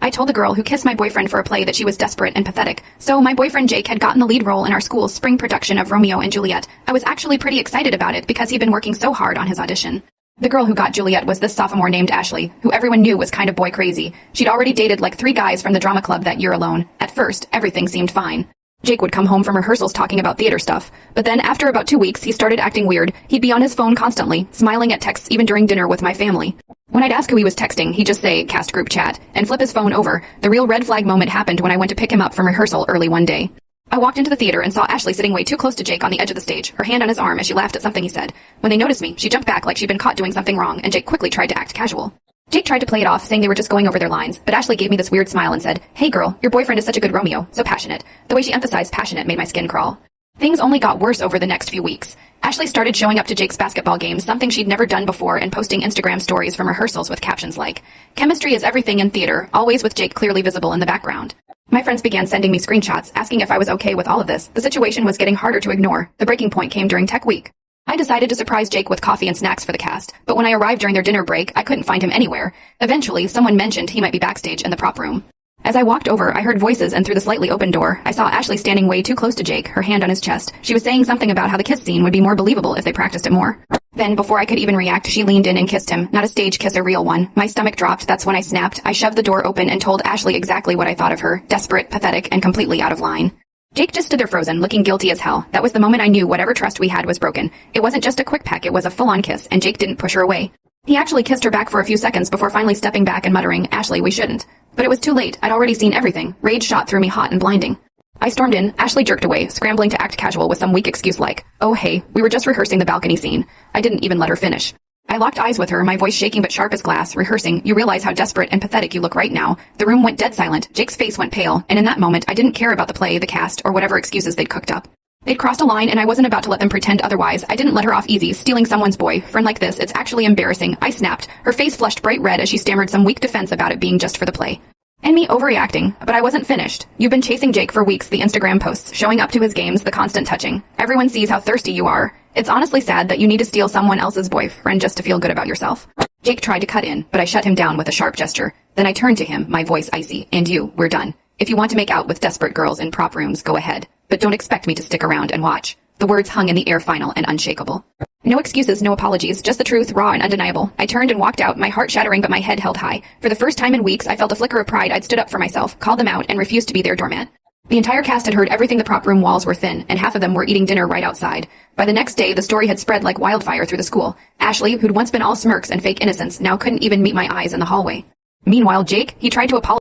I told the girl who kissed my boyfriend for a play that she was desperate and pathetic. So my boyfriend Jake had gotten the lead role in our school's spring production of Romeo and Juliet. I was actually pretty excited about it because he'd been working so hard on his audition. The girl who got Juliet was this sophomore named Ashley, who everyone knew was kind of boy crazy. She'd already dated like 3 guys from the drama club that year alone. At first, everything seemed fine. Jake would come home from rehearsals talking about theater stuff. But then after about 2 weeks, he started acting weird. He'd be on his phone constantly, smiling at texts even during dinner with my family. When I'd ask who he was texting, he'd just say, cast group chat, and flip his phone over. The real red flag moment happened when I went to pick him up from rehearsal early one day. I walked into the theater and saw Ashley sitting way too close to Jake on the edge of the stage, her hand on his arm as she laughed at something he said. When they noticed me, she jumped back like she'd been caught doing something wrong, and Jake quickly tried to act casual. Jake tried to play it off, saying they were just going over their lines, but Ashley gave me this weird smile and said, "Hey girl, your boyfriend is such a good Romeo, so passionate." The way she emphasized passionate made my skin crawl. Things only got worse over the next few weeks. Ashley started showing up to Jake's basketball games, something she'd never done before, and posting Instagram stories from rehearsals with captions like, "Chemistry is everything in theater," always with Jake clearly visible in the background. My friends began sending me screenshots, asking if I was okay with all of this. The situation was getting harder to ignore. The breaking point came during tech week. I decided to surprise Jake with coffee and snacks for the cast, but when I arrived during their dinner break, I couldn't find him anywhere. Eventually, someone mentioned he might be backstage in the prop room. As I walked over, I heard voices, and through the slightly open door, I saw Ashley standing way too close to Jake, her hand on his chest. She was saying something about how the kiss scene would be more believable if they practiced it more. Then, before I could even react, she leaned in and kissed him. Not a stage kiss, a real one. My stomach dropped. That's when I snapped. I shoved the door open and told Ashley exactly what I thought of her. Desperate, pathetic, and completely out of line. Jake just stood there frozen, looking guilty as hell. That was the moment I knew whatever trust we had was broken. It wasn't just a quick peck, it was a full-on kiss, and Jake didn't push her away. He actually kissed her back for a few seconds before finally stepping back and muttering, "Ashley, we shouldn't." But it was too late. I'd already seen everything. Rage shot through me hot and blinding. I stormed in. Ashley jerked away, scrambling to act casual with some weak excuse like, "Oh hey, we were just rehearsing the balcony scene." I didn't even let her finish. I locked eyes with her, my voice shaking but sharp as glass, rehearsing. "You realize how desperate and pathetic you look right now." The room went dead silent. Jake's face went pale, and in that moment, I didn't care about the play, the cast, or whatever excuses they'd cooked up. They'd crossed a line, and I wasn't about to let them pretend otherwise. I didn't let her off easy, stealing someone's boyfriend like this. It's actually embarrassing. I snapped. Her face flushed bright red as she stammered some weak defense about it being just for the play. And me overreacting, but I wasn't finished. "You've been chasing Jake for weeks, the Instagram posts, showing up to his games, the constant touching. Everyone sees how thirsty you are. It's honestly sad that you need to steal someone else's boyfriend just to feel good about yourself." Jake tried to cut in, but I shut him down with a sharp gesture. Then I turned to him, my voice icy. "And you, we're done. If you want to make out with desperate girls in prop rooms, go ahead. But don't expect me to stick around and watch." The words hung in the air, final and unshakable. No excuses, no apologies, just the truth, raw and undeniable. I turned and walked out, my heart shattering but my head held high. For the first time in weeks, I felt a flicker of pride. I'd stood up for myself, called them out, and refused to be their doormat. The entire cast had heard everything. The prop room walls were thin, and half of them were eating dinner right outside. By the next day, the story had spread like wildfire through the school. Ashley, who'd once been all smirks and fake innocence, now couldn't even meet my eyes in the hallway. Meanwhile, Jake, he tried to apologize.